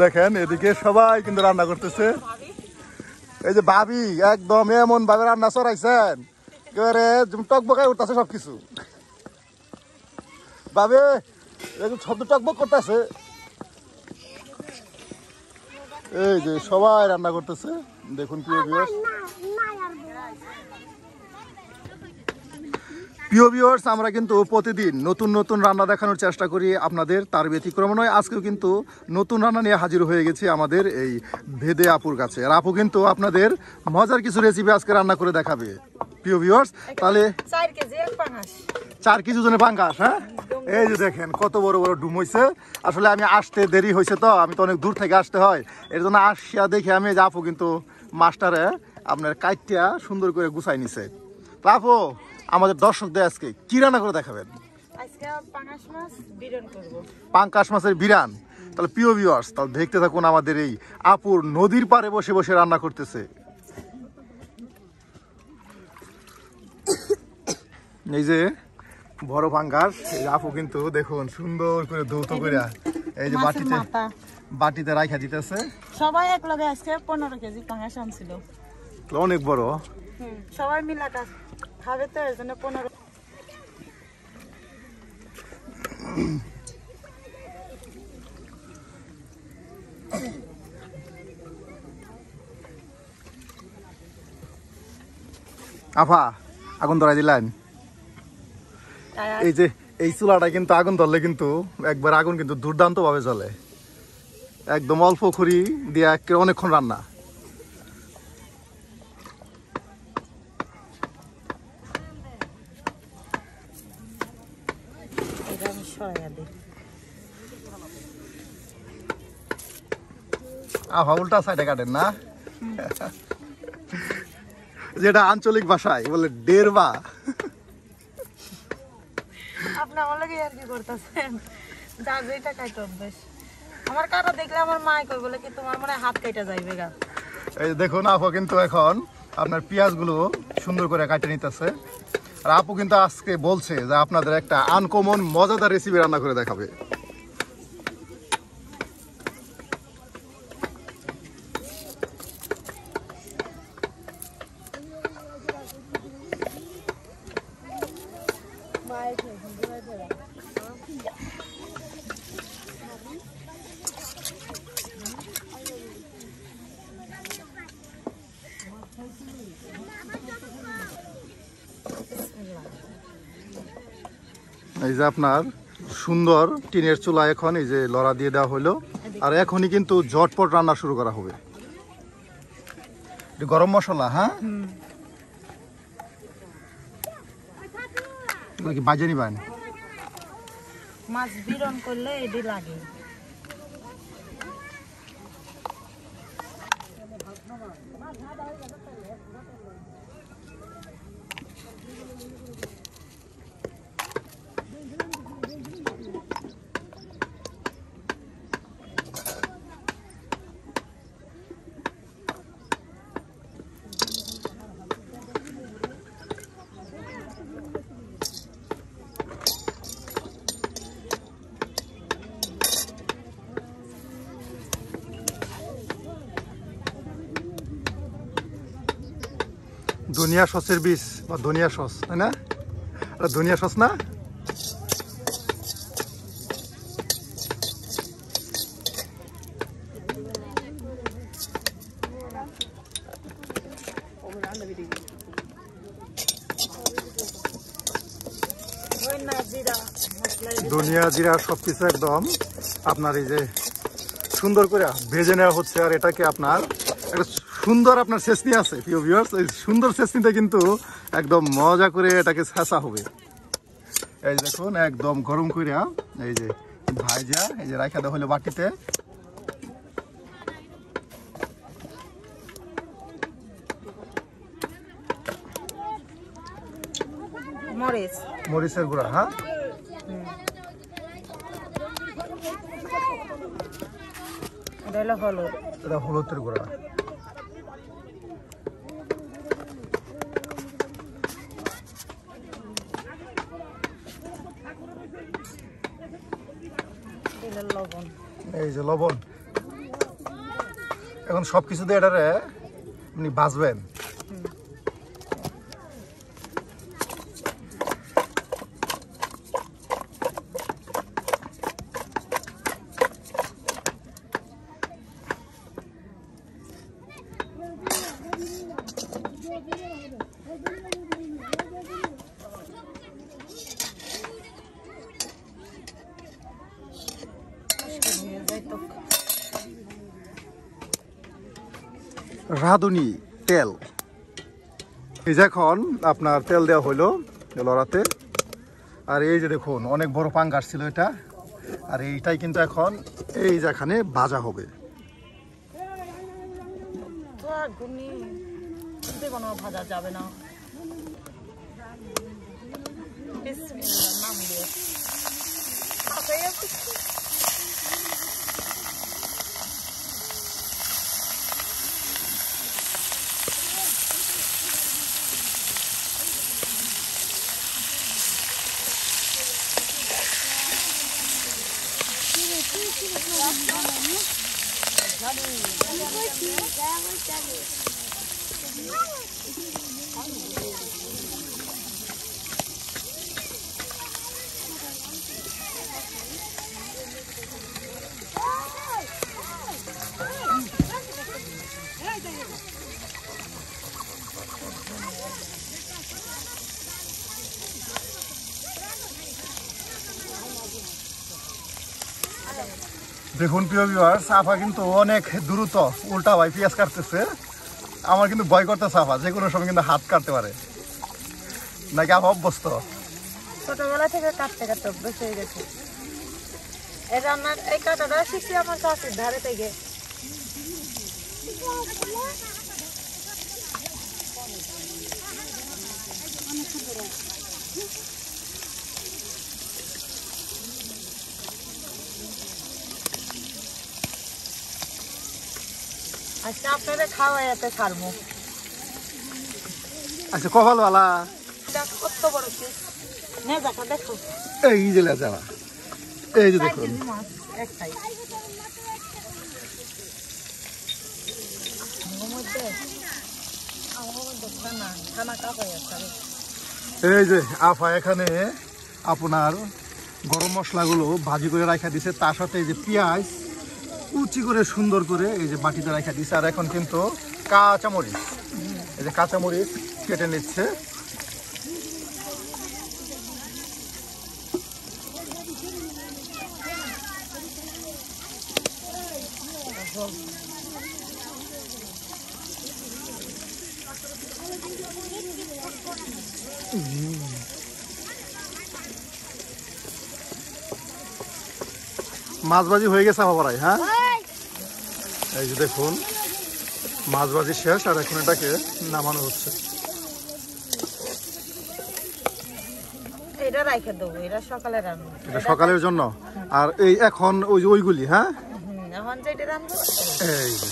দেখেন এদিকে সবাই কিন্তু রান্না করতেছে। এই যে ভাবি একদম এমন ভাবে রান্না চড়াইছেন এবারে টকবকায় উঠতেছে সবকিছু। ভাবি একদম শব্দ টকবক করতেছে। এই যে সবাই রান্না করতেছে দেখুন প্রিয় ভিউয়ার্স। প্রিয় ভিউয়ার্স, আমরা কিন্তু প্রতিদিন নতুন নতুন রান্না দেখানোর চেষ্টা করি আপনাদের, তার ব্যতিক্রম নয়। আজকেও কিন্তু নতুন রান্না নিয়ে হাজির হয়ে গেছি আমাদের এই ভেদে আপুর কাছে। আর আপু কিন্তু আপনাদের মজার কিছু রেসিপি আজকে রান্না করে দেখাবে প্রিয় ভিউয়ার্স। তাহলে 4 কেজি ওজনের পাঙ্গাস। হ্যাঁ, এই যে দেখেন কত বড় বড় ডুম হয়েছে। আসলে আমি আসতে দেরি হয়েছে, তো আমি তো অনেক দূর থেকে আসতে হয়, এর জন্য আসিয়া দেখে আমি যে আপু কিন্তু মাছটারে আপনার কাইটিয়া সুন্দর করে গুছাই নিছে। তো আপু আমাদের দর্শকদের আজকে কি রান্না করে দেখাবেন? পাঙ্গাস মাছের বিরান। তাহলে প্রিয় ভিউয়ার্স, তাহলে দেখতে থাকুন আমাদের এই আপুর নদীর পাড়ে বসে বসে রান্না করতেছে। এই যে বড় পাঙ্গাস, এই আপু কিন্তু দেখুন সুন্দর করে ধৌত করে এই যে বাটিতে রাখা দিতেছে। সবাই এক লগে আজকে 15 কেজি পাঙ্গাস আনছিল। অনেক বড়। সবাই মিলা খাবে তো এর জন্য 15। আফা আগুন ধরাই দিলেন। এই যে এই চুলাটা কিন্তু আগুন ধরলে কিন্তু একবার আগুন কিন্তু দুর্দান্ত ভাবে জ্বলে। একদম অল্প খড়ি দিয়ে অনেকক্ষণ রান্না। আফা উল্টা সাইডে কাটেন না, যেটা আঞ্চলিক ভাষায় বলে ডেরবা। আপনি আমার লাগে আর কি করতেছেন? যার যেটা কাটতে অভ্যাস। আমার কাটা দেখলে আমার মা কই বলে কি তোমার মনে হাত কেটে যাইবে গা। এই দেখুন আপু কিন্তু এখন আপনার পেঁয়াজগুলো সুন্দর করে কাটে নিতেছে। আর আপু কিন্তু আজকে বলছে যে আপনাদের একটা আনকমন মজাদার রেসিপি রান্না করে দেখাবে। এই যে আপনার সুন্দর টিনের চুলা এখন এই যে লড়া দিয়ে দেওয়া হলো। আর এখনই কিন্তু ঝটপট রান্না শুরু করা হবে। গরম মশলা, হ্যাঁ কি বাজে নিবেন? মাছ বিরন করলে এডি লাগে। ধনিয়া সসের বীজ বা ধনিয়া সস, তাই না? ধনিয়া সস না? ধনিয়া জিরা সবকিছু একদম আপনার এই যে সুন্দর করে ভেজে নেওয়া হচ্ছে। আর এটাকে আপনার একটা সুন্দর আপনার চেসনি আছে প্রিয় ভিউয়ার্স, এই সুন্দর চেসনিতে কিন্তু একদম মজা করে এটাকে ছেঁচা হবে। এই দেখুন একদম গরম করে এই যে ভাইজা এই যে রাখা দেওয়া হলো বাটিতে। মরিচের গুঁড়া, হ্যাঁ হলুদ, এটা হলুদের গুঁড়া। লবণ, এই যে লবণ, এখন সবকিছু দিয়ে এটারে আপনি ভাজবেন। রাঁধুনি তেল, এই যে এখন আপনার তেল দেওয়া হইলো লড়াতে। আর এই যে দেখুন অনেক বড় পাঙ্গাস ছিল এটা, আর এইটাই কিন্তু এখন এই যেখানে ভাজা হবে। ভাজা যাবে না। দেখুন প্রিয় ভিউয়ার্স, আফা কিন্তু অনেক দ্রুত উল্টা ভাই পেঁয়াজ কাটতেছে। আমার কিন্তু ভয় করতেছে আফা যে কোনো সময় কিন্তু হাত কাটতে পারে, নাকি আফা অভ্যস্ত? ছোটবেলা থেকে কাটতে কাটতে অভ্যেস হয়ে গেছে। এই রান্নার এই কাটাটা শিখছি আমার চাষির ধারে থেকে। আচ্ছা আপনাদের খাওয়া এতে ছাড়বো। আচ্ছা কপাল বালা, কত বড় পিস নেজাটা দেখো, এই যে লেজারা, এই যে দেখুন একটাই এই যে আফা এখানে আপনার গরম মশলাগুলো ভাজি করে রাখা দিছে, তার সাথে এই যে পেঁয়াজ কুচি করে সুন্দর করে এই যে বাটিতে রাখা দিছে। আর এখন কিন্তু কাঁচামরিচ, এই যে কাঁচামরিচ কেটে নিচ্ছে। মাছ ভাজি হয়ে গেছে আবার, হ্যাঁ এই যে দেখুন মাছ ভাজি শেষ, আর এখন এটাকে নামানো হচ্ছে। এটা রাইখে দেবো, এটা সকালে রান্না, এটা সকালের জন্য। আর এই এখন ওই যে ওইগুলি, হ্যাঁ এখন যেটা রান্না এই যে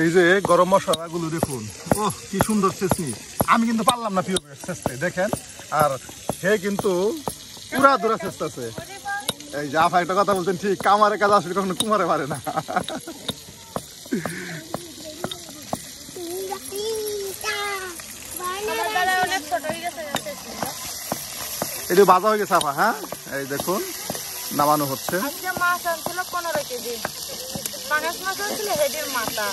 এই যে গরম মশলা গুলো দেখুন, ও কি সুন্দর চেষ্টি। আমি কিন্তু পারলাম না প্রিয় চেষ্টা দেখেন, আর সে কিন্তু পুরা দূরা চেষ্টা আছে। এই যে আফা একটা কথা বলছেন ঠিক, কামারে কাজ আসলে কখনো কুমারে পারে না। এটা বাজা হয়ে গেছে আফা, হ্যাঁ এই দেখুন নামানো হচ্ছে। মাছ আনছিল 15 কেজি, পাঙাশ মাছ আনছিল হেডের মাথা।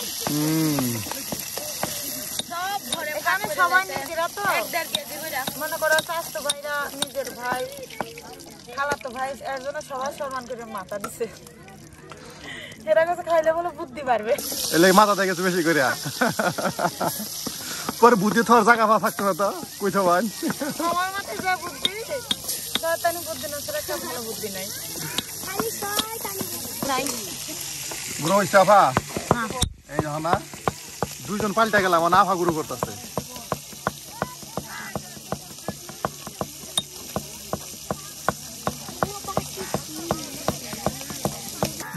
এখানে সবাই নিজেরা তো 1.5 কেজি করে মনে করো, চাচতো ভাইরা নিজের ভাই খালাতো ভাই, এর জন্য সবাই সমান করে মাথা দিছে। এরা কাছে খাইলে বলে বুদ্ধি পারবে, এলে মাথা দেখেছে বেশি করে। পরে বুদ্ধি থাকার জায়গা পা থাকতো না তো কইতে পারেন। আমার মাথায় যা বুদ্ধি, শয়তানি বুদ্ধি না ছাড়া কেউ ভালো বুদ্ধি নাই। গুরু হয়েছে আফা, এই যখন না দুইজন পাল্টা গেলাম, মানে আফা গুরু করতেছে।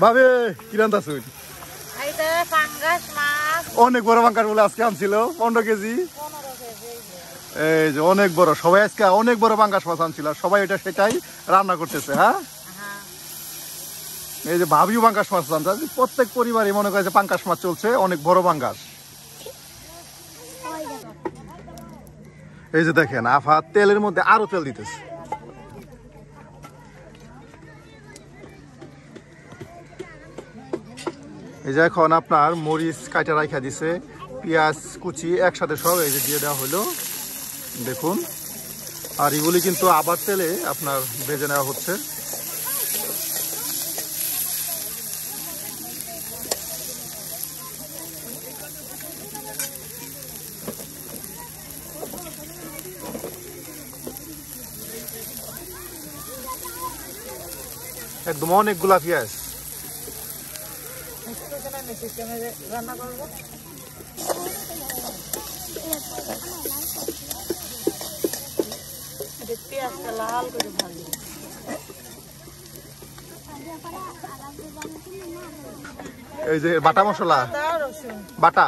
বাবে কি রান্তাছ? এইটা অনেক বড় পাঙ্কাশ বলে আজকে আনছিল 15 কেজি। এই যে অনেক বড়, সবাই আজকে অনেক বড় পাঙ্কাশ মাছ আনছিল, সবাই এটা সেটাই রান্না করতেছে। হ্যাঁ, এই যে ভাবিও পাঙ্কাশ মাছ আনছে, প্রত্যেক পরিবারই মনে করে যে পাঙ্কাশ মাছ চলছে, অনেক বড় পাঙ্কাশ। এই যে দেখেন আফা তেলের মধ্যে আরো তেল দিতেছে। এই যে এখন আপনার মরিচ কাটা রাখা দিছে, পেঁয়াজ কুচি একসাথে সব এই যে দিয়ে দেওয়া হলো, দেখুন। আর এগুলি কিন্তু আবার তেলে আপনার ভেজে নেওয়া হচ্ছে। একদম অনেকগুলা পেঁয়াজ। রান্না করবো পেঁয়াজটা লাল করে ভালো। এই যে বাটা মশলা বাটা,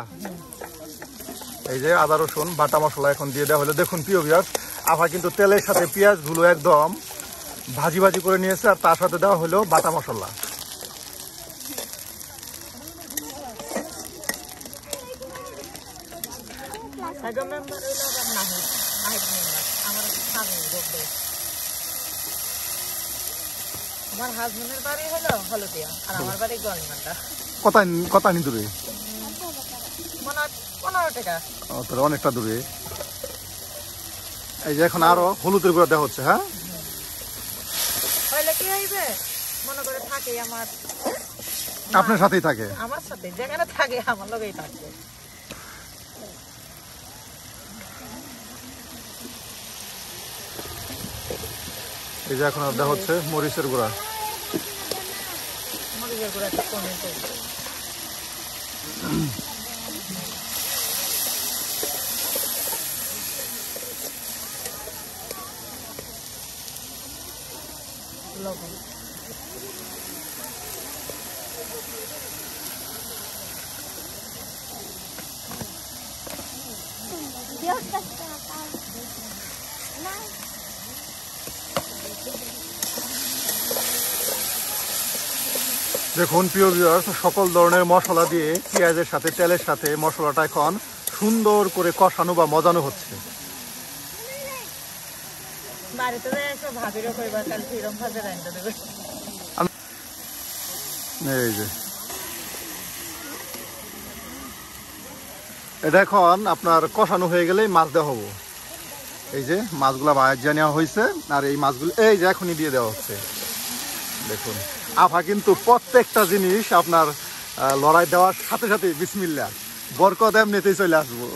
এই যে আদা রসুন বাটা মশলা এখন দিয়ে দেওয়া হলো। দেখুন প্রিয় ভিউয়ার্স, আফা কিন্তু তেলের সাথে পেঁয়াজ গুলো একদম ভাজি ভাজি করে নিয়েছে, আর তার সাথে দেওয়া হলো বাটা মশলা। আমার হাজবেন্ডের বাড়ি হলো হলদিয়া আর আমার বাড়ি গলমান্ডা। কত নি দূরে? 15 টাকা। তাহলে অনেকটা দূরে। এই যে এখন আরো হলুদের গুঁড়া দেওয়া হচ্ছে। হ্যাঁ, হইলে কি হইবে মনে করে থাকে আমার, আপনার সাথেই থাকে, আমার সাথে যেখানে থাকে আমার লগেই থাকবে। এই যে এখন দেওয়া হচ্ছে মরিচের গুঁড়া। মরিচের গুঁড়া একটু কমে করবে। লবণ দেখুন প্রিয় ভিউয়ার্স, সকল ধরনের মশলা দিয়ে পেঁয়াজের সাথে তেলের সাথে মশলাটা এখন সুন্দর করে কষানো বা মজানো হচ্ছে। বাড়িতে এসে ভাবিরও কইবার কাল ফিরম ভাজে রান্না দেবে। এই যে এটা এখন আপনার কষানো হয়ে গেলেই মাছ দেওয়া হবো। এই যে মাছগুলা ভাজা নেওয়া হয়েছে, আর এই মাছগুলো এই যে এখনই দিয়ে দেওয়া হচ্ছে। দেখুন আফা কিন্তু প্রত্যেকটা জিনিস আপনার লড়াই দেওয়ার সাথে সাথে বিসমিল্লাহ বরকত এমনিতেই চলে আসবো।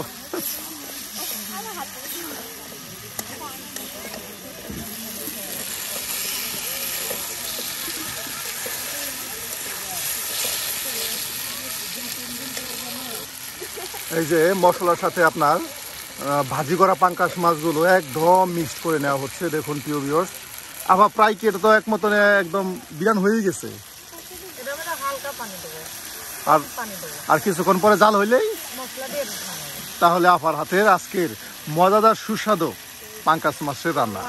এই যে মশলার সাথে আপনার ভাজি করা পাঙ্কাশ মাছগুলো একদম মিক্সড করে নেওয়া হচ্ছে। দেখুন প্রিয় ভিউয়ার্স, আবার প্রায় কেটে তো এক মতনে একদম বিরান হয়ে গেছে। আর কিছুক্ষণ পরে জাল হইলেই তাহলে আফার হাতের আজকের মজাদার সুস্বাদু পাঙ্কাশ মাছের রান্না।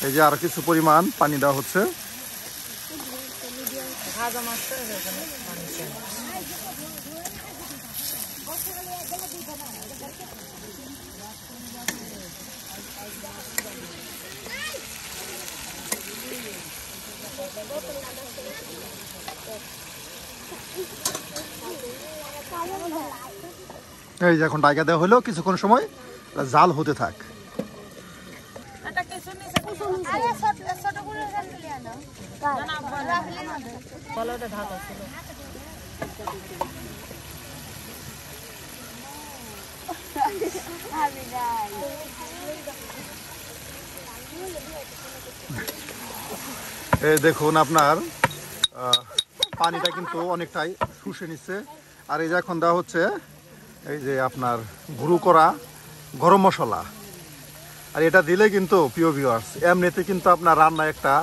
এই যে আর কিছু পরিমাণ পানি দেওয়া হচ্ছে। এই যে এখন ডাইকা দেওয়া হলো, কিছুক্ষণ সময় জাল হতে থাক। এই দেখুন আপনার পানিটা কিন্তু অনেকটাই শুষে নিচ্ছে। আর এই যে এখন দেওয়া হচ্ছে এই যে আপনার গুঁড়ো করা গরম মশলা। আর এটা দিলে কিন্তু প্রিয় ভিউয়ার্স এমনিতে কিন্তু আপনার রান্না একটা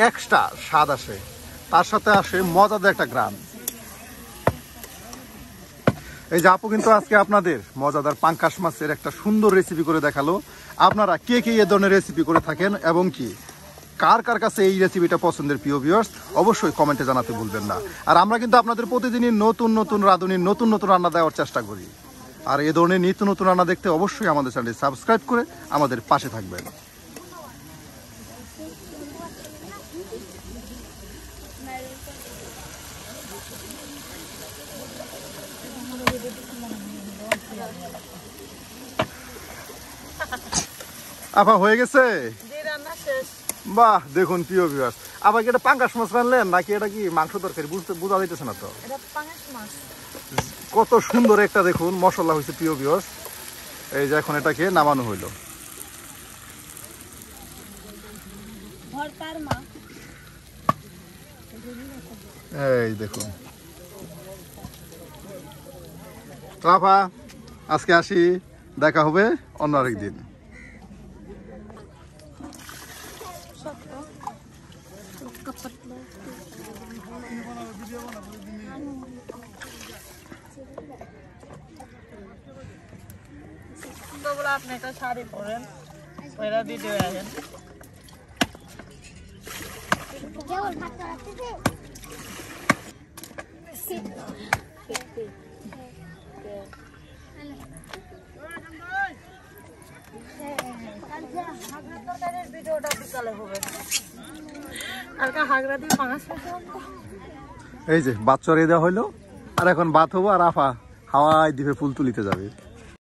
এক্সট্রা স্বাদ আসে, তার সাথে আসে মজাদার একটা গ্রাম। এই যে আপু কিন্তু আজকে আপনাদের মজাদার পাঙ্কাশ মাছের একটা সুন্দর রেসিপি করে দেখালো। আপনারা কে কে এই ধরনের রেসিপি করে থাকেন এবং কি কার কার কাছে এই রেসিপিটা পছন্দের প্রিয় ভিউয়ার্স অবশ্যই কমেন্টে জানাতে ভুলবেন না। আর আমরা কিন্তু আপনাদের প্রতিদিনই নতুন নতুন রাঁধুনির নতুন নতুন রান্না দেওয়ার চেষ্টা করি। আর এই ধরনের নিত্য নতুন রান্না দেখতে অবশ্যই আমাদের চ্যানেলটি সাবস্ক্রাইব করে আমাদের পাশে থাকবেন। আপা হয়ে গেছে? জি, রান্না শেষ। বাহ, দেখুন প্রিয় ভিউয়ার্স, আবার কি এটা পাঙ্গাস মাছ রানলেন নাকি এটা কি মাংস তরকারি বোঝা যাইতেছে না তো। এটা পাঙ্গাস মাছ। কত সুন্দর একটা দেখুন মশলা হয়েছে প্রিয় ভিউয়ার্স। এই যে এখন এটাকে নামানো হইলো। এই দেখুন আপা, আজকে আসি, দেখা হবে অন্য আরেকদিন। আপনি একটা শাড়ি পরেন, পয়লা ভিডিও আসেন। ভিডিওটা বিকালে হবে। আর হাগরা দিয়ে পাঁচ। এই যে ভাত চড়িয়ে দেওয়া হইলো, আর এখন ভাত হবো, আর আফা হাওয়ায় দ্বীপে ফুল তুলিতে যাবে।